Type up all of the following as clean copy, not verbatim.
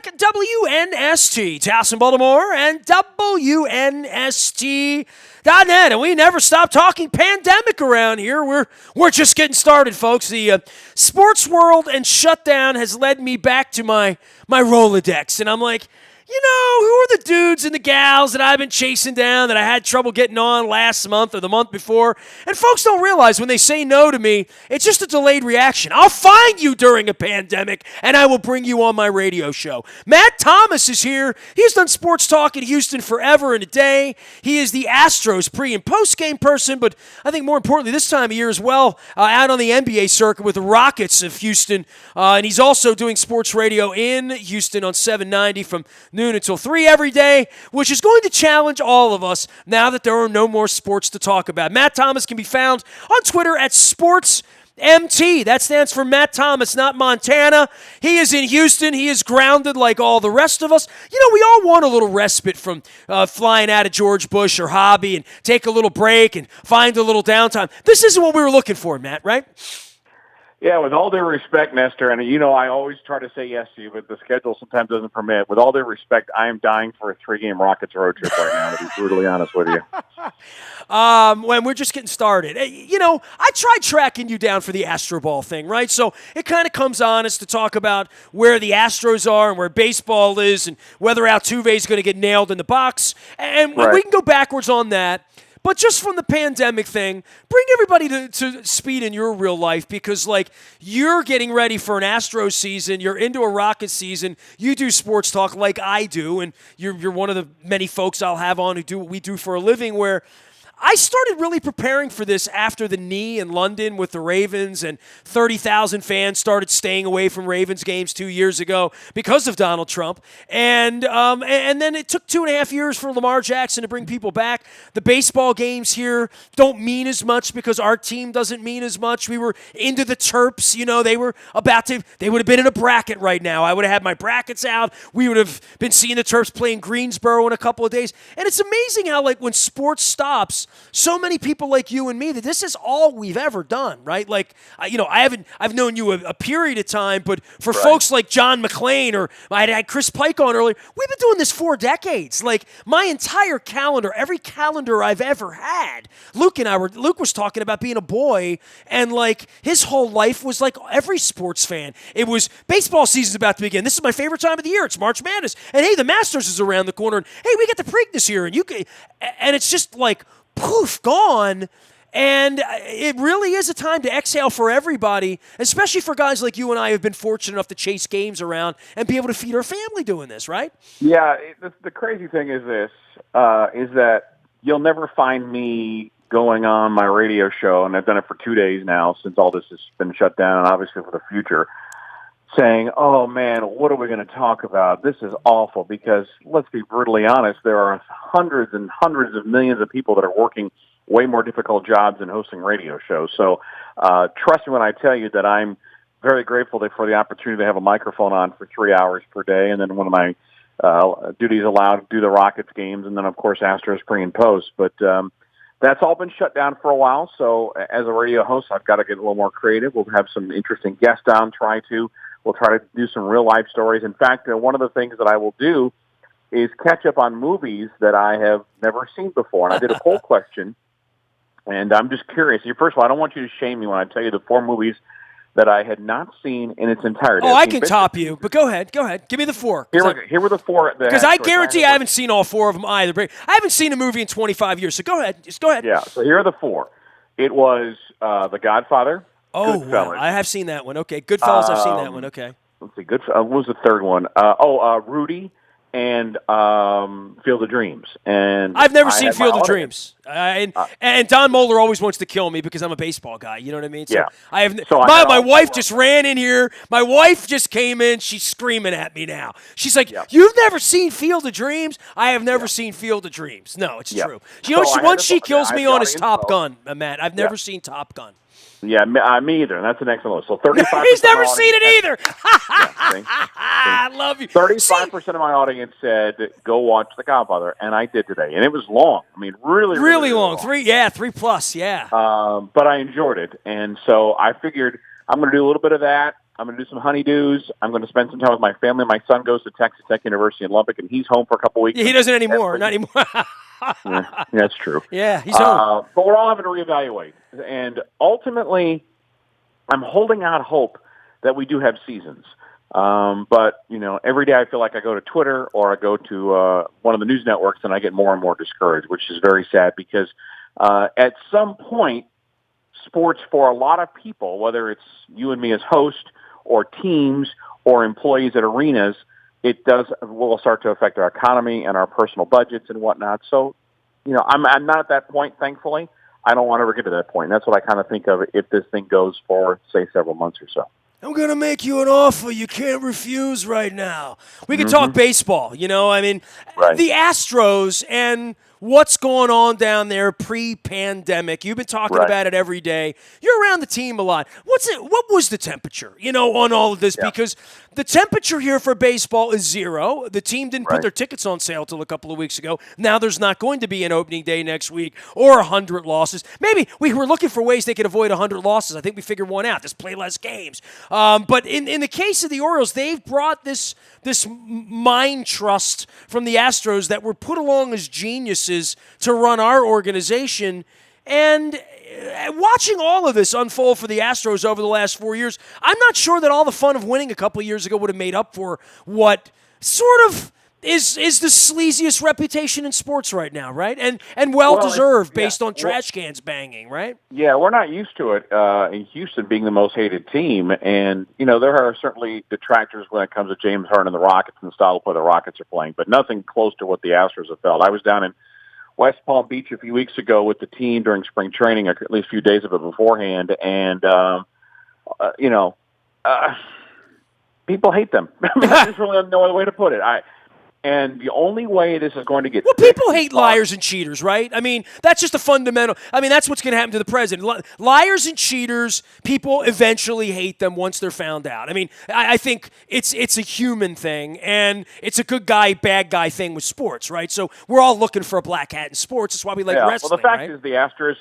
at WNST, Towson, Baltimore, and WNST.net. And we never stop talking pandemic around here. We're just getting started, folks. The sports world and shutdown has led me back to my Rolodex. And I'm like, you know, who are the dudes and the gals that I've been chasing down that I had trouble getting on last month or the month before? And folks don't realize when they say no to me, it's just a delayed reaction. I'll find you during a pandemic, and I will bring you on my radio show. Matt Thomas is here. He's done sports talk in Houston forever and a day. He is the Astros pre- and post-game person, but I think more importantly this time of year as well, out on the NBA circuit with the Rockets of Houston. And he's also doing sports radio in Houston on 790 from noon until 3 every day, which is going to challenge all of us now that there are no more sports to talk about. Matt Thomas can be found on Twitter at SportsMT. That stands for Matt Thomas, not Montana. He is in Houston. He is grounded like all the rest of us. You know, we all want a little respite from flying out of George Bush or Hobby and take a little break and find a little downtime. This isn't what we were looking for, Matt, right? Yeah, with all due respect, Nestor, and you know I always try to say yes to you, but the schedule sometimes doesn't permit. With all due respect, I am dying for a 3-game Rockets road trip right now, to be brutally honest with you. When we're just getting started. You know, I tried tracking you down for the Astro Ball thing, right? So it kind of comes on us to talk about where the Astros are and where baseball is and whether Altuve is going to get nailed in the box. And we can go backwards on that. But just from the pandemic thing, bring everybody to speed in your real life because, like, you're getting ready for an Astros season. You're into a Rocket season. You do sports talk like I do, and you're one of the many folks I'll have on who do what we do for a living where I started really preparing for this after the knee in London with the Ravens, and 30,000 fans started staying away from Ravens games 2 years ago because of Donald Trump. And then it took 2.5 years for Lamar Jackson to bring people back. The baseball games here don't mean as much because our team doesn't mean as much. We were into the Terps. You know, they would have been in a bracket right now. I would have had my brackets out. We would have been seeing the Terps playing Greensboro in a couple of days. And it's amazing how, like, when sports stops, so many people like you and me that this is all we've ever done, right? Like, I've known you a period of time, but for folks like John McClain or I had Chris Pike on earlier, we've been doing this 4 decades. Like, my entire calendar, every calendar I've ever had, Luke was talking about being a boy, and like his whole life was like every sports fan. It was baseball season's about to begin. This is my favorite time of the year. It's March Madness, and hey, the Masters is around the corner, and hey, we got the Preakness here, and it's just like poof, gone. And it really is a time to exhale for everybody, especially for guys like you and I who have been fortunate enough to chase games around and be able to feed our family doing this, right? Yeah, the crazy thing is this, is that you'll never find me going on my radio show, and I've done it for 2 days now since all this has been shut down, and obviously for the future, saying, oh, man, what are we going to talk about? This is awful because, let's be brutally honest, there are hundreds and hundreds of millions of people that are working way more difficult jobs than hosting radio shows. So trust me when I tell you that I'm very grateful for the opportunity to have a microphone on for 3 hours per day, and then one of my duties allowed to do the Rockets games, and then, of course, Astros pre and post. But that's all been shut down for a while, so as a radio host, I've got to get a little more creative. We'll have some interesting guests on, We'll try to do some real-life stories. In fact, one of the things that I will do is catch up on movies that I have never seen before. And I did a poll question, and I'm just curious. First of all, I don't want you to shame me when I tell you the 4 movies that I had not seen in its entirety. Oh, I can top you, but go ahead. Give me the 4. Here were the 4. Because I guarantee I haven't seen all 4 of them either. I haven't seen a movie in 25 years, so go ahead. Just go ahead. Yeah, so here are the 4. It was The Godfather. Oh, wow. I have seen that one. Okay, Goodfellas, I've seen that one. Okay. Let's see, what was the third one? Rudy and Field of Dreams. And I've never seen Field of Dreams. And Don Moeller always wants to kill me because I'm a baseball guy. You know what I mean? So yeah. My wife just ran in here. My wife just came in. She's screaming at me now. She's like, You've never seen Field of Dreams? I have never seen Field of Dreams. No, it's true. You know, once she kills me on is Top Gun, Matt. I've never seen Top Gun. Yeah, me either, and that's an excellent list. So 35%. He's never seen it either. I love you. 35% of my audience said, go watch The Godfather, and I did today. And it was long. I mean, really long. 3+, yeah. But I enjoyed it. And so I figured I'm going to do a little bit of that. I'm going to do some honeydews. I'm going to spend some time with my family. My son goes to Texas Tech University in Lubbock, and he's home for a couple weeks. Yeah, he doesn't anymore. Not anymore. Yeah, that's true. Yeah, he's home. But we're all having to reevaluate. And ultimately, I'm holding out hope that we do have seasons. But, every day I feel like I go to Twitter or I go to one of the news networks and I get more and more discouraged, which is very sad because at some point, sports for a lot of people, whether it's you and me as host or teams or employees at arenas, will start to affect our economy and our personal budgets and whatnot. So, I'm not at that point, thankfully. I don't want to ever get to that point. And that's what I kind of think of if this thing goes for, say, several months or so. I'm going to make you an offer you can't refuse right now. We can talk baseball, Right. The Astros and what's going on down there pre-pandemic. You've been talking about it every day. You're around the team a lot. What was the temperature, on all of this? Yeah. Because the temperature here for baseball is 0. The team didn't put their tickets on sale till a couple of weeks ago. Now there's not going to be an opening day next week or 100 losses. Maybe we were looking for ways they could avoid 100 losses. I think we figured one out. Just play less games. But in the case of the Orioles, they've brought this mind trust from the Astros that were put along as geniuses to run our organization. And watching all of this unfold for the Astros over the last 4 years, I'm not sure that all the fun of winning a couple of years ago would have made up for what sort of is the sleaziest reputation in sports right now, right? And well-deserved based on trash cans banging, right? Yeah, we're not used to it in Houston being the most hated team. And, there are certainly detractors when it comes to James Harden and the Rockets and the style of play the Rockets are playing, but nothing close to what the Astros have felt. I was down in West Palm Beach a few weeks ago with the team during spring training, or at least a few days of it beforehand, and, people hate them. There's really no other way to put it. And the only way this is going to get people hate liars and cheaters, right? That's just a fundamental. That's what's going to happen to the president. Liars and cheaters, people eventually hate them once they're found out. I think it's a human thing, and it's a good guy, bad guy thing with sports, right? So we're all looking for a black hat in sports. That's why we like wrestling. Well, the fact is the Astros,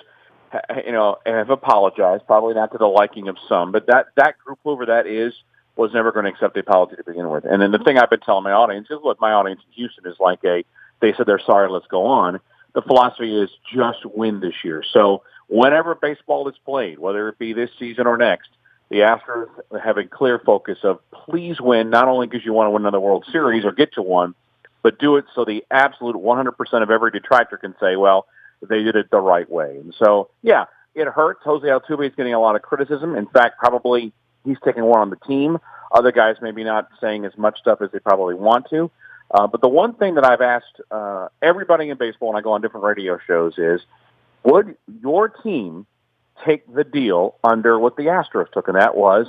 have apologized, probably not to the liking of some, but that group, whoever that is, was never going to accept the apology to begin with. And then the thing I've been telling my audience is, look, my audience in Houston is like they said they're sorry, let's go on. The philosophy is just win this year. So whenever baseball is played, whether it be this season or next, the Astros have a clear focus of please win, not only because you want to win another World Series or get to one, but do it so the absolute 100% of every detractor can say, well, they did it the right way. And so, yeah, it hurts. Jose Altuve is getting a lot of criticism. In fact, probably he's taking one on the team. Other guys maybe not saying as much stuff as they probably want to. But the one thing that I've asked everybody in baseball when I go on different radio shows is, would your team take the deal under what the Astros took? And that was,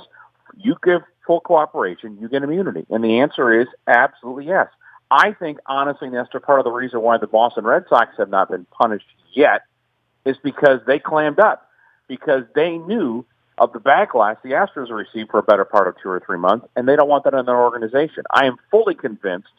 you give full cooperation, you get immunity. And the answer is absolutely yes. I think, honestly, Nestor, part of the reason why the Boston Red Sox have not been punished yet is because they clammed up, because they knew of the backlash the Astros received for a better part of 2 or 3 months, and they don't want that in their organization. I am fully convinced,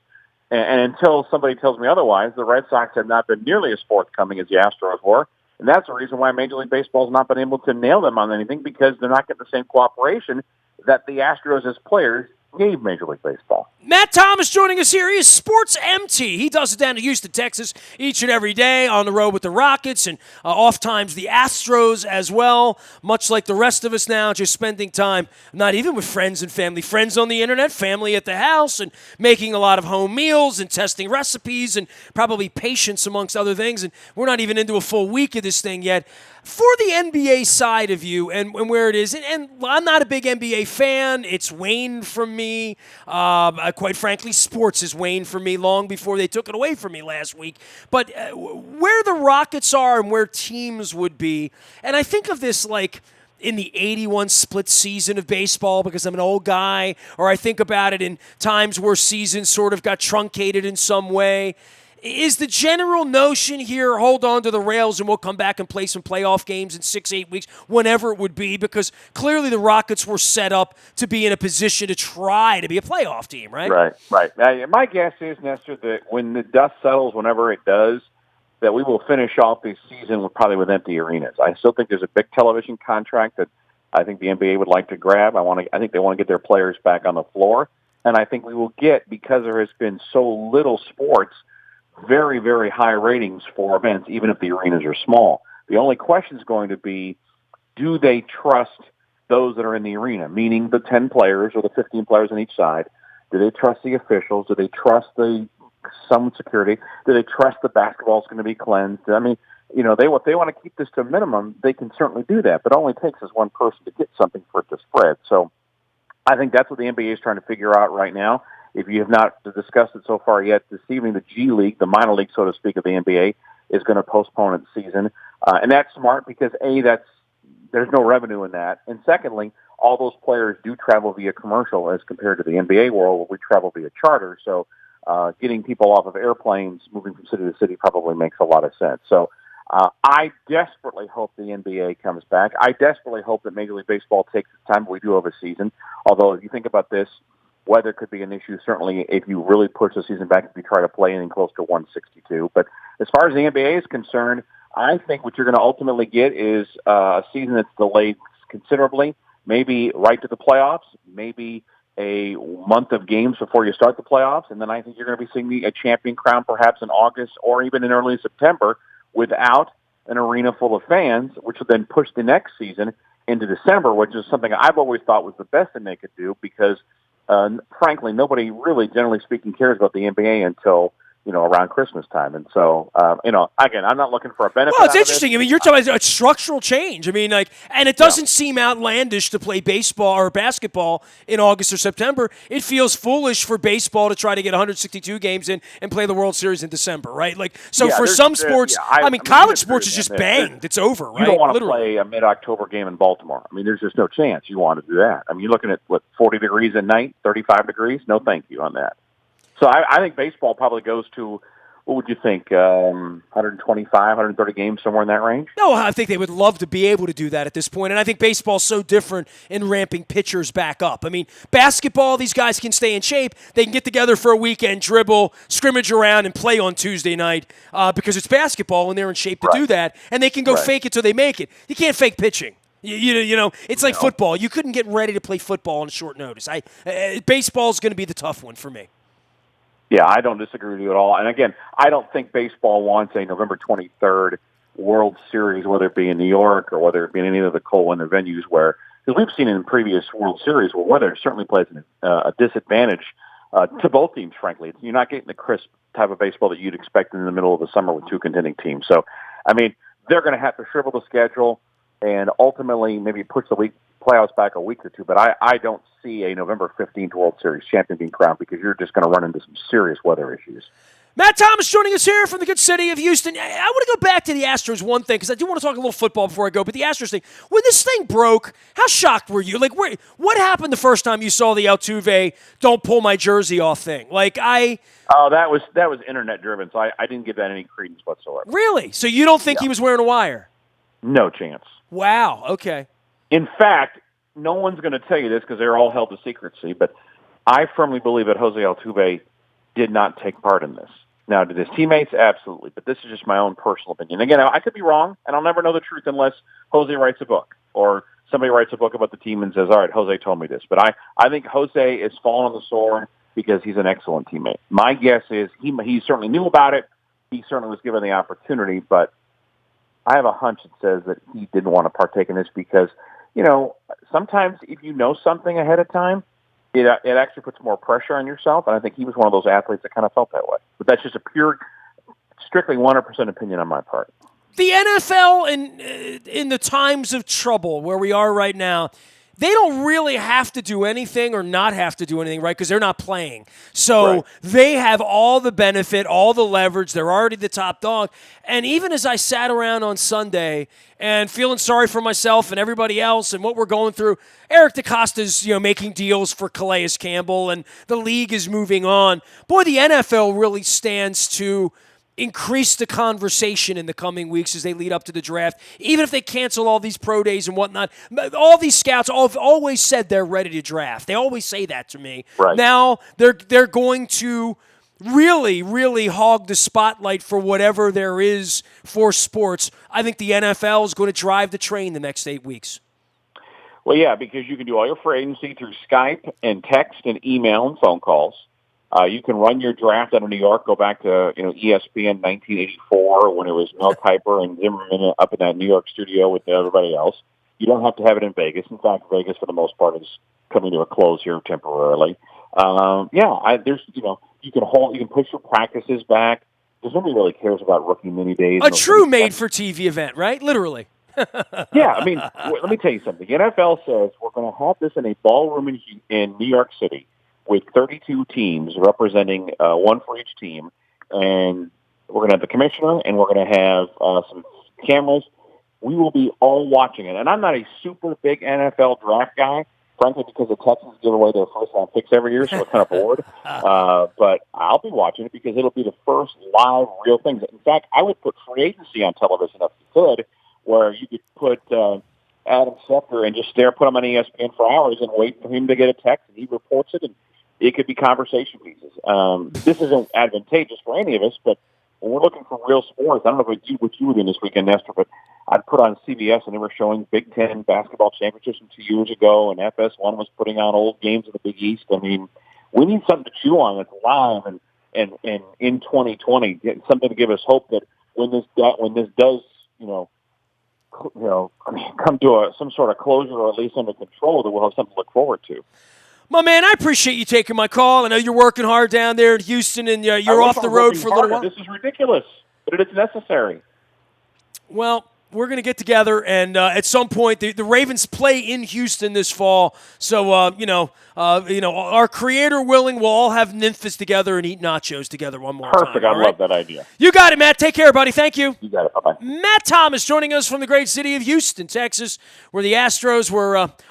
and until somebody tells me otherwise, the Red Sox have not been nearly as forthcoming as the Astros were, and that's the reason why Major League Baseball has not been able to nail them on anything, because they're not getting the same cooperation that the Astros as players gave Major League Baseball. Matt Thomas joining us here. He is Sports MT. He does it down to Houston, Texas, each and every day, on the road with the Rockets, and oft times the Astros as well, much like the rest of us now, just spending time, not even with friends and family, friends on the internet, family at the house, and making a lot of home meals and testing recipes and probably patience amongst other things. And we're not even into a full week of this thing yet. For the NBA side of you and where it is, and I'm not a big NBA fan. It's waned from me. Quite frankly, sports has waned from me long before they took it away from me last week. But where the Rockets are and where teams would be, and I think of this like in the 81 split season of baseball because I'm an old guy, or I think about it in times where seasons sort of got truncated in some way. Is the general notion here, hold on to the rails and we'll come back and play some playoff games in 6-8 weeks, whenever it would be, because clearly the Rockets were set up to be in a position to try to be a playoff team, right? Right. Now, my guess is, Nestor, that when the dust settles, whenever it does, that we will finish off this season with empty arenas. I still think there's a big television contract that I think the NBA would like to grab. I think they want to get their players back on the floor. And I think we will get, because there has been so little sports, very, very high ratings for events, even if the arenas are small. The only question is going to be, do they trust those that are in the arena, meaning the 10 players or the 15 players on each side? Do they trust the officials? Do they trust some security? Do they trust the basketball is going to be cleansed? I mean, if they want to keep this to a minimum, they can certainly do that. But it only takes is one person to get something for it to spread. So I think that's what the NBA is trying to figure out right now. If you have not discussed it so far yet, this evening the G League, the minor league, so to speak, of the NBA, is going to postpone its season. And that's smart because, A, there's no revenue in that. And secondly, all those players do travel via commercial as compared to the NBA world where we travel via charter. So getting people off of airplanes, moving from city to city probably makes a lot of sense. So I desperately hope the NBA comes back. I desperately hope that Major League Baseball takes its time, but we do have a season. Although, if you think about this, weather could be an issue, certainly if you really push the season back, if you try to play anything close to 162. But as far as the NBA is concerned, I think what you're going to ultimately get is a season that's delayed considerably, maybe right to the playoffs, maybe a month of games before you start the playoffs, and then I think you're going to be seeing a champion crown perhaps in August or even in early September without an arena full of fans, which would then push the next season into December, which is something I've always thought was the best thing they could do because, frankly, nobody really, generally speaking, cares about the NBA until around Christmas time. And so, again, I'm not looking for a benefit. Well, it's interesting. I mean, you're talking about a structural change. I mean, and it doesn't seem outlandish to play baseball or basketball in August or September. It feels foolish for baseball to try to get 162 games in and play the World Series in December, right? For some sports, college sports is just banged. It's over, right? You don't want to play a mid-October game in Baltimore. I mean, there's just no chance you want to do that. I mean, you're looking at, 40 degrees at night, 35 degrees? No thank you on that. So I think baseball probably goes to, what would you think, 125, 130 games, somewhere in that range? No, I think they would love to be able to do that at this point, and I think baseball's so different in ramping pitchers back up. I mean, basketball, these guys can stay in shape. They can get together for a weekend, dribble, scrimmage around, and play on Tuesday night because it's basketball, and they're in shape to do that, and they can go fake it till they make it. You can't fake pitching. It's like football. You couldn't get ready to play football on short notice. Baseball's going to be the tough one for me. Yeah, I don't disagree with you at all. And again, I don't think baseball wants a November 23rd World Series, whether it be in New York or whether it be in any of the cold weather venues where, because we've seen in previous World Series where weather certainly plays a disadvantage to both teams, frankly. You're not getting the crisp type of baseball that you'd expect in the middle of the summer with two contending teams. So, I mean, they're going to have to shrivel the schedule and ultimately maybe push the playoffs back a week or two, but I don't see a November 15th World Series champion being crowned because you're just going to run into some serious weather issues. Matt Thomas joining us here from the good city of Houston. I want to go back to the Astros one thing because I do want to talk a little football before I go, but the Astros thing, when this thing broke, how shocked were you? What happened the first time you saw the Altuve "don't pull my jersey off" thing? Oh, that was internet driven, so I didn't give that any credence whatsoever. Really? So you don't think he was wearing a wire? No chance. Wow, okay. In fact, no one's going to tell you this because they're all held to secrecy, but I firmly believe that Jose Altuve did not take part in this. Now, did his teammates? Absolutely, but this is just my own personal opinion. Again, I could be wrong, and I'll never know the truth unless Jose writes a book or somebody writes a book about the team and says, all right, Jose told me this. But I think Jose is falling on the sword because he's an excellent teammate. My guess is he certainly knew about it. He certainly was given the opportunity, but I have a hunch that says that he didn't want to partake in this because, sometimes if you know something ahead of time, it actually puts more pressure on yourself, and I think he was one of those athletes that kind of felt that way. But that's just a pure, strictly 100% opinion on my part. The NFL in the times of trouble where we are right now, they don't really have to do anything or not have to do anything, right? Because they're not playing. So they have all the benefit, all the leverage. They're already the top dog. And even as I sat around on Sunday and feeling sorry for myself and everybody else and what we're going through, Eric DeCosta's making deals for Calais Campbell and the league is moving on. Boy, the NFL really stands to increase the conversation in the coming weeks as they lead up to the draft. Even if they cancel all these pro days and whatnot, all these scouts have always said they're ready to draft. They always say that to me. Right. Now they're going to really, really hog the spotlight for whatever there is for sports. I think the NFL is going to drive the train the next 8 weeks. Well, yeah, because you can do all your free agency through Skype and text and email and phone calls. You can run your draft out of New York, go back to ESPN 1984 when it was Mel Kiper and Zimmerman up in that New York studio with everybody else. You don't have to have it in Vegas. In fact, Vegas for the most part is coming to a close here temporarily. There's you can push your practices back. Because nobody really cares about rookie mini days. A true made-for-TV event, right? Literally. Yeah, I mean, let me tell you something. The NFL says we're going to have this in a ballroom in New York City with 32 teams representing one for each team, and we're going to have the commissioner, and we're going to have some cameras. We will be all watching it. And I'm not a super big NFL draft guy, frankly, because the Texans give away their first-round picks every year, so we're kind of bored. But I'll be watching it because it'll be the first live, real thing. In fact, I would put free agency on television if you could, where you could put Adam Schefter and just put him on ESPN for hours and wait for him to get a text, and he reports it, and it could be conversation pieces. This isn't advantageous for any of us, but when we're looking for real sports, I don't know what you were doing this weekend, Nestor, but I'd put on CBS, and they were showing Big Ten basketball championships from 2 years ago, and FS1 was putting on old games of the Big East. I mean, we need something to chew on that's live and in 2020, get something to give us hope that when this does, come to some sort of closure or at least under control, that we'll have something to look forward to. My man, I appreciate you taking my call. I know you're working hard down there in Houston, and you're off the road for a little while. This is ridiculous, but it's necessary. Well, we're going to get together, and at some point, the Ravens play in Houston this fall. So, our creator willing, we'll all have nymphas together and eat nachos together one more time. Perfect. I love that idea. You got it, Matt. Take care, buddy. Thank you. You got it. Bye-bye. Matt Thomas joining us from the great city of Houston, Texas, where the Astros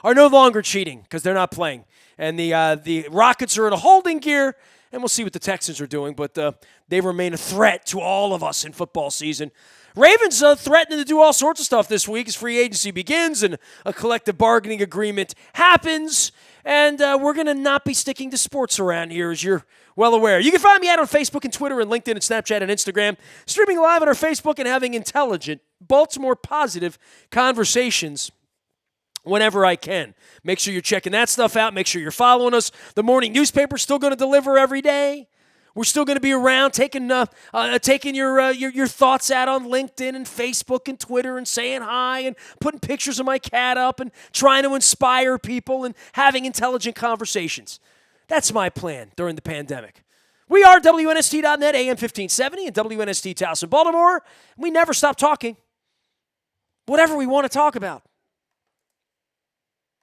are no longer cheating because they're not playing. And the Rockets are in a holding gear, and we'll see what the Texans are doing. But they remain a threat to all of us in football season. Ravens threatening to do all sorts of stuff this week as free agency begins and a collective bargaining agreement happens. And we're going to not be sticking to sports around here, as you're well aware. You can find me out on Facebook and Twitter and LinkedIn and Snapchat and Instagram, streaming live on our Facebook and having intelligent, Baltimore positive conversations whenever I can. Make sure you're checking that stuff out. Make sure you're following us. The morning newspaper's still going to deliver every day. We're still going to be around taking your thoughts out on LinkedIn and Facebook and Twitter and saying hi and putting pictures of my cat up and trying to inspire people and having intelligent conversations. That's my plan during the pandemic. We are WNST.net, AM 1570, and WNST Towson, Baltimore. We never stop talking. Whatever we want to talk about.